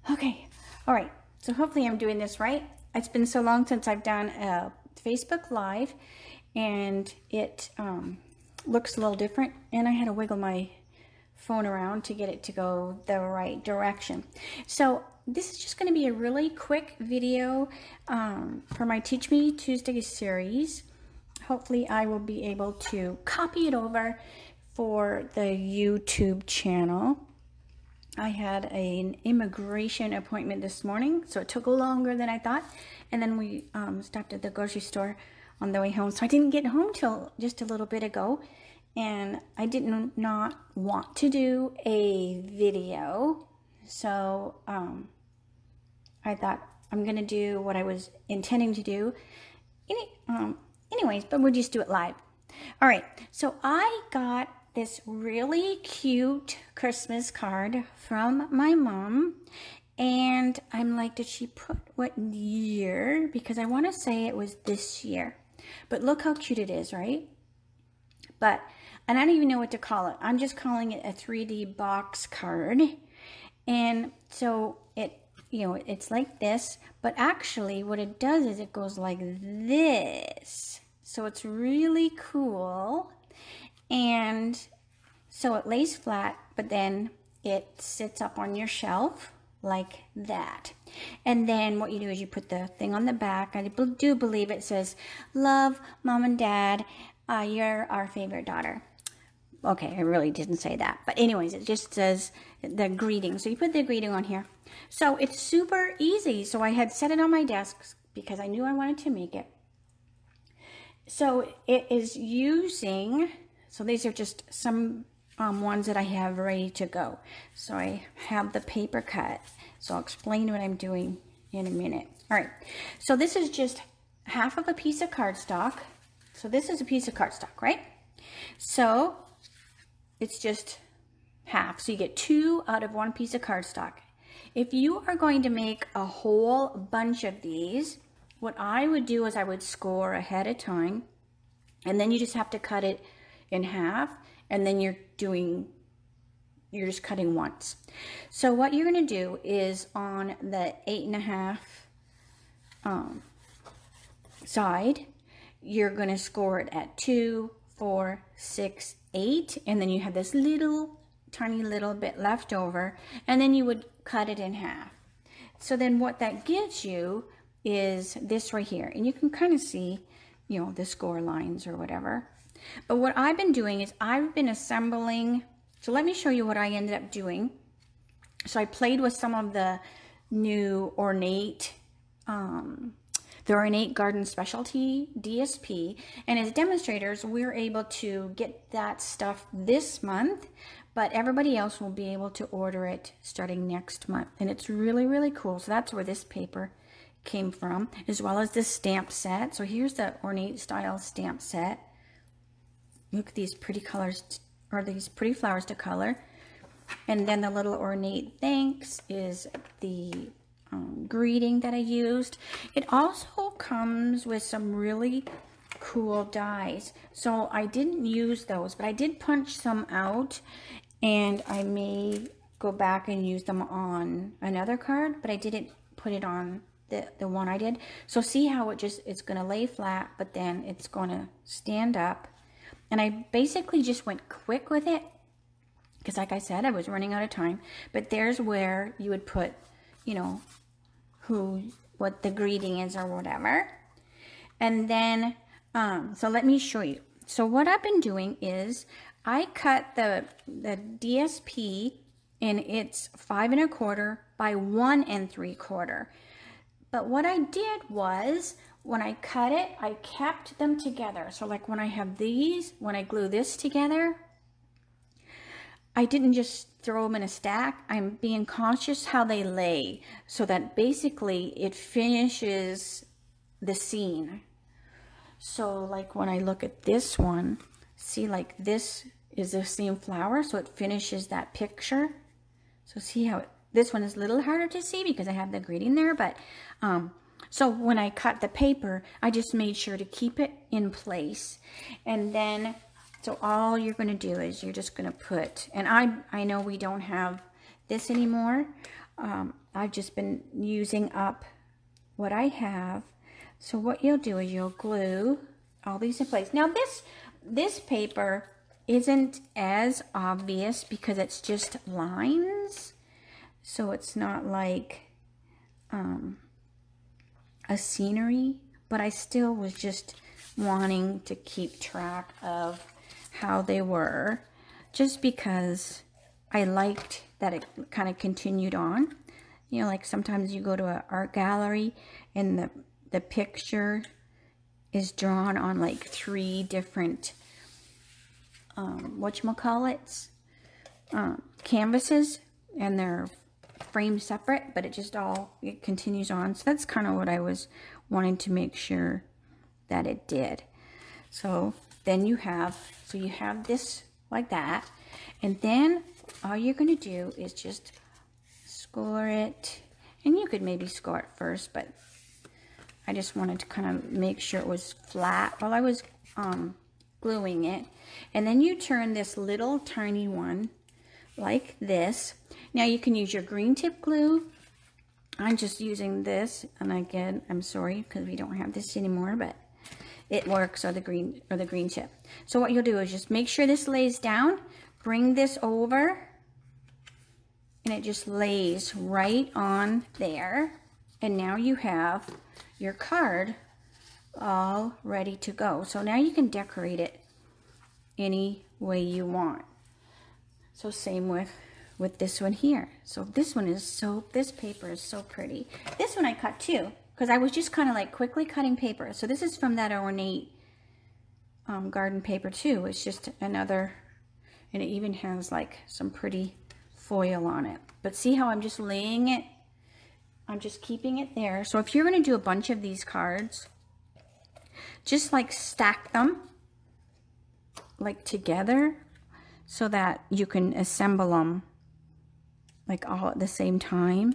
Okay, all right. So hopefully I'm doing this right. It's been so long since I've done a Facebook Live, and it looks a little different, and I had to wiggle my phone around to get it to go the right direction. So this is just going to be a really quick video for my Teach Me Tuesday series. Hopefully I will be able to copy it over for the YouTube channel. I had an immigration appointment this morning, so it took longer than I thought. And then we stopped at the grocery store on the way home. So I didn't get home till just a little bit ago. And I did not want to do a video. So I thought I'm going to do what I was intending to do. Anyways, but we'll just do it live. All right, so I got this really cute Christmas card from my mom, and I'm like, did she put what year? Because I want to say it was this year, but look how cute it is, right? But, and I don't even know what to call it. I'm just calling it a 3D box card. And so it, you know, it's like this, but actually what it does is it goes like this. So it's really cool. And so it lays flat, but then it sits up on your shelf like that. And then what you do is you put the thing on the back. I do believe it says, "Love, Mom and Dad, you're our favorite daughter." Okay, I really didn't say that. But anyways, it just says the greeting. So you put the greeting on here. So it's super easy. So I had set it on my desk because I knew I wanted to make it. So it is using, so these are just some ones that I have ready to go. So I have the paper cut. So I'll explain what I'm doing in a minute. All right, so this is just half of a piece of cardstock. So this is a piece of cardstock, right? So it's just half. So you get 2 out of 1 piece of cardstock. If you are going to make a whole bunch of these, what I would do is I would score ahead of time, and then you just have to cut it in half, and then you're just cutting once. So what you're going to do is on the 8.5 side, you're going to score it at 2, 4, 6, 8, and then you have this little tiny little bit left over, and then you would cut it in half. So then what that gives you is this right here, and you can kind of see, you know, the score lines or whatever. But what I've been doing is I've been assembling. So let me show you what I ended up doing. So I played with some of the new Ornate, the Ornate Garden Specialty DSP, and as demonstrators we're able to get that stuff this month, but everybody else will be able to order it starting next month, and it's really, really cool. So that's where this paper came from, as well as this stamp set. So here's the Ornate style stamp set. Look at these pretty colors, or these pretty flowers to color. And then the little Ornate thanks is the greeting that I used. It also comes with some really cool dies. So I didn't use those, but I did punch some out, and I may go back and use them on another card, but I didn't put it on the one I did. So see how it's going to lay flat, but then it's going to stand up. And I basically just went quick with it because, like I said, I was running out of time. But there's where you would put, you know, what the greeting is or whatever. And then, so let me show you. So what I've been doing is I cut the DSP, and it's 5 1/4 by 1 3/4. But what I did was, when I cut it, I kept them together. So like when I have these, when I glue this together, I didn't just throw them in a stack. I'm being conscious how they lay, so that basically it finishes the scene. So like when I look at this one, see, like this is the same flower, so it finishes that picture. So see how this one is a little harder to see because I have the greeting there, but so when I cut the paper, I just made sure to keep it in place. And then, so all you're going to do is you're just going to put, and I know we don't have this anymore. I've just been using up what I have. So what you'll do is you'll glue all these in place. Now this paper isn't as obvious because it's just lines. So it's not like a scenery, but I still was just wanting to keep track of how they were, just because I liked that it kind of continued on. You know, like sometimes you go to an art gallery and the picture is drawn on like 3 different whatchamacallits, canvases, and they're framed separate, but it continues on. So that's kind of what I was wanting to make sure that it did. So then you have this like that, and then all you're going to do is just score it, and you could maybe score it first, but I just wanted to kind of make sure it was flat while I was gluing it. And then you turn this little tiny one like this. Now you can use your green tip glue. I'm just using this, and again, I'm sorry because we don't have this anymore, but it works, or the green tip. So what you'll do is just make sure this lays down, bring this over, and it just lays right on there. And now you have your card all ready to go. So now you can decorate it any way you want. So same with this one here. So this paper is so pretty. This one I cut too, because I was just kind of like quickly cutting paper. So this is from that ornate garden paper too. It's just another, and it even has like some pretty foil on it. But see how I'm just laying it, I'm just keeping it there. So if you're going to do a bunch of these cards, just like stack them like together so that you can assemble them like all at the same time.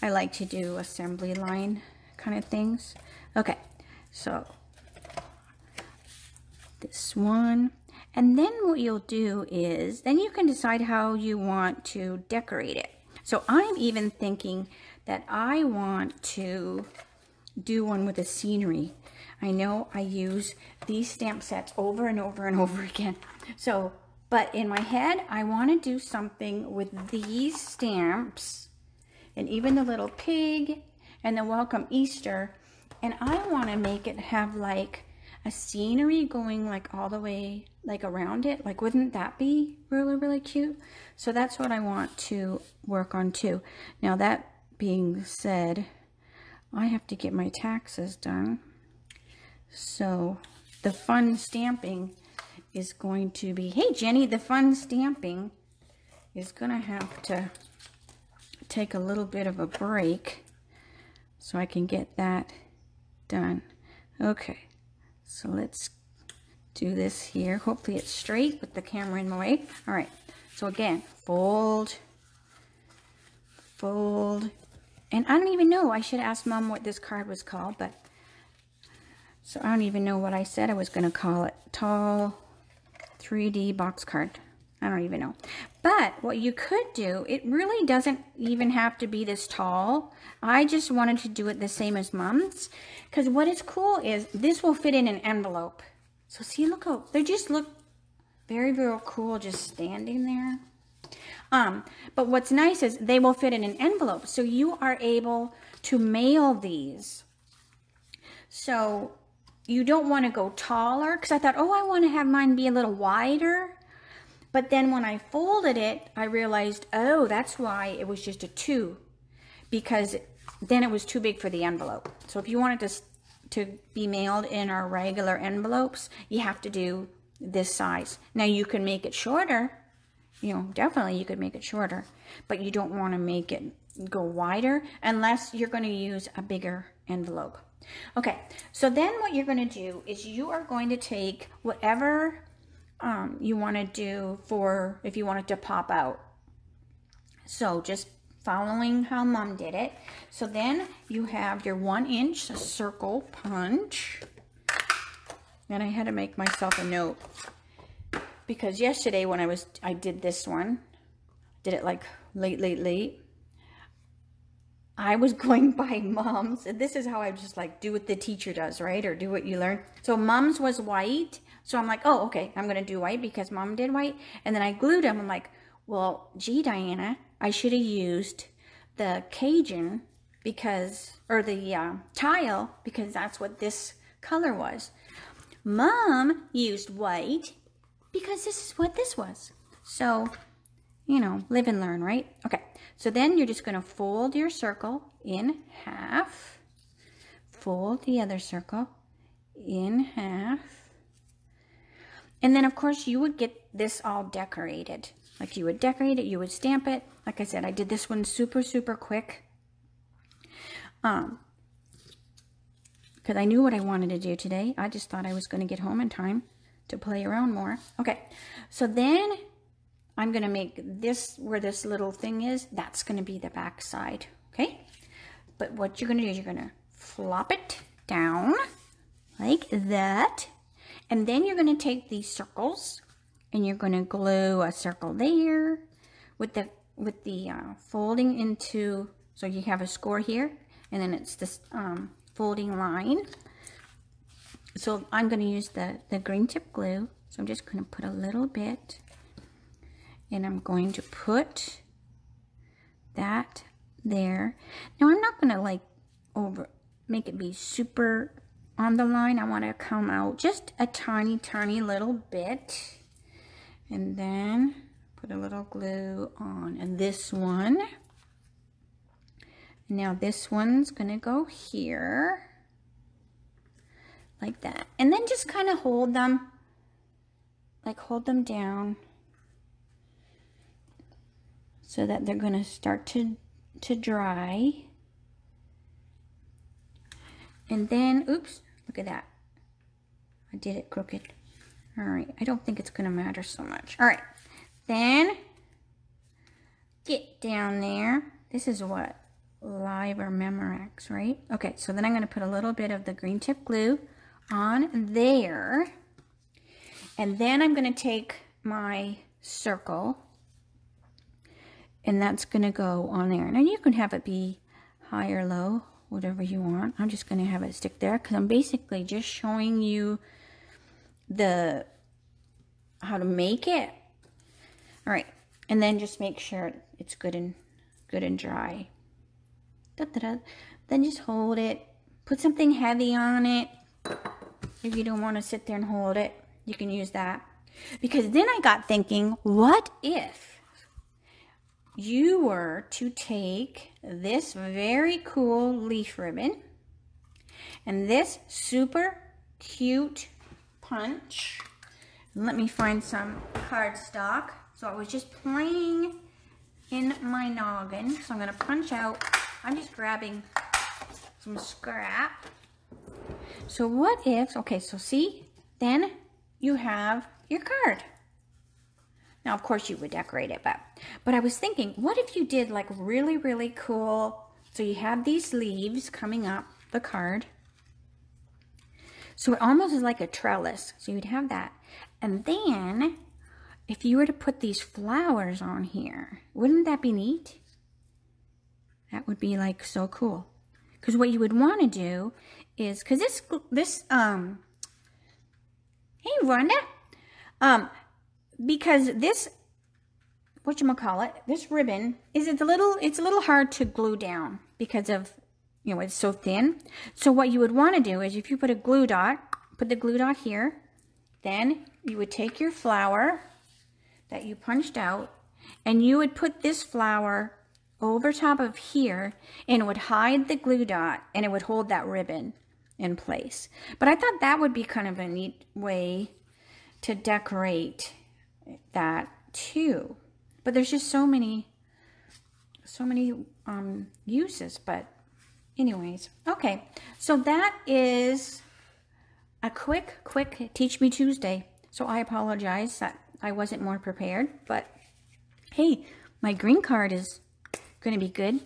I like to do assembly line kind of things. Okay, so this one, and then what you'll do is then you can decide how you want to decorate it. So I'm even thinking that I want to do one with a scenery. I know I use these stamp sets over and over and over again. So, but in my head, I want to do something with these stamps, and even the little pig and the welcome Easter. And I want to make it have like a scenery going like all the way like around it. Like, wouldn't that be really, really cute? So that's what I want to work on too. Now that being said, I have to get my taxes done. So the fun stamping is going to be, hey Jenny, the fun stamping is going to have to take a little bit of a break so I can get that done. Okay, so let's do this here. Hopefully it's straight with the camera in my way. All right, so again, fold, fold, and I don't even know, I should ask Mom what this card was called, but so I don't even know what I said I was going to call it. Tall 3D box card. I don't even know. But what you could do, it really doesn't even have to be this tall. I just wanted to do it the same as Mom's, because what is cool is this will fit in an envelope. So see, look how they just look very, very cool just standing there. But what's nice is they will fit in an envelope, so you are able to mail these. So you don't want to go taller, because I thought, oh, I want to have mine be a little wider. But then when I folded it, I realized, oh, that's why it was just a 2, because then it was too big for the envelope. So if you wanted to be mailed in our regular envelopes, you have to do this size. Now you can make it shorter, you know, definitely you could make it shorter, but you don't want to make it go wider unless you're going to use a bigger envelope. Okay, so then what you're going to do is you are going to take whatever you want to do for if you want it to pop out. So just following how Mom did it. So then you have your 1-inch circle punch. And I had to make myself a note, because yesterday when I did this one, did it like late, I was going by Mom's, and this is how I just like do what the teacher does, right? Or do what you learn. So Mom's was white. So I'm like, oh, okay, I'm going to do white because Mom did white. And then I glued them. I'm like, well, gee, Diana, I should have used the Cajun because, or the tile, because that's what this color was. Mom used white because this is what this was. So, you know, live and learn, right? Okay, so then you're just going to fold your circle in half, fold the other circle in half, and then of course you would get this all decorated. Like you would decorate it, you would stamp it. Like I said, I did this one super, super quick. Because I knew what I wanted to do today. I just thought I was going to get home in time to play around more. Okay, so then I'm going to make this, where this little thing is, that's going to be the back side, okay? But what you're going to do is you're going to flop it down like that. And then you're going to take these circles and you're going to glue a circle there with the folding into, so you have a score here, and then it's this folding line. So I'm going to use the green tip glue. So I'm just going to put a little bit. And I'm going to put that there. Now I'm not going to like make it be super on the line. I want to come out just a tiny, tiny little bit. And then put a little glue on this one. Now this one's going to go here. Like that. And then just kind of hold them. Like hold them down. So that they're going to start to dry. And then, oops, look at that. I did it crooked. All right, I don't think it's going to matter so much. All right, then get down there. This is what? Live or Memorex, right? Okay, so then I'm going to put a little bit of the green tip glue on there. And then I'm going to take my circle, and that's going to go on there. Now you can have it be high or low, whatever you want. I'm just going to have it stick there because I'm basically just showing you how to make it. All right, and then just make sure it's good and dry. Then just hold it. Put something heavy on it. If you don't want to sit there and hold it, you can use that. Because then I got thinking, what if you were to take this very cool leaf ribbon and this super cute punch. Let me find some cardstock. So I was just playing in my noggin. So I'm going to punch out. I'm just grabbing some scrap. So what if, okay, so see, then you have your card. Now, of course, you would decorate it, but I was thinking, what if you did like really, really cool, so you have these leaves coming up the card. So it almost is like a trellis. So you'd have that. And then, if you were to put these flowers on here, wouldn't that be neat? That would be like so cool. Because what you would want to do is, because hey, Rhonda, because this, whatchamacallit, this ribbon it's a little hard to glue down because of, you know, it's so thin. So what you would want to do is, if you put a glue dot, put the glue dot here, then you would take your flower that you punched out and you would put this flower over top of here, and it would hide the glue dot and it would hold that ribbon in place. But I thought that would be kind of a neat way to decorate that too. But there's just so many uses. But anyways, okay, so that is a quick Teach Me Tuesday. So I apologize that I wasn't more prepared, but hey, my green card is going to be good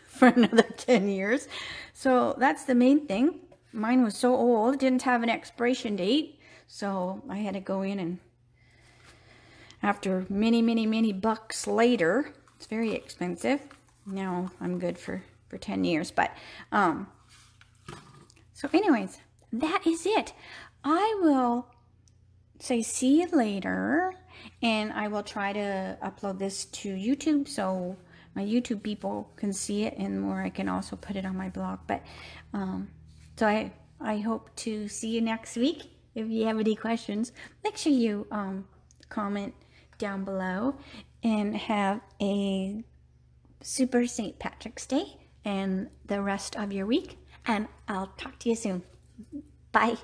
for another 10 years. So that's the main thing. Mine was so old, didn't have an expiration date. So I had to go in, and after many bucks later, it's very expensive. Now I'm good for for 10 years. But, so anyways, that is it. I will say see you later, and I will try to upload this to YouTube so my YouTube people can see it, and more I can also put it on my blog. But so I hope to see you next week. If you have any questions, make sure you comment down below, and have a super St. Patrick's Day and the rest of your week, and I'll talk to you soon. Bye.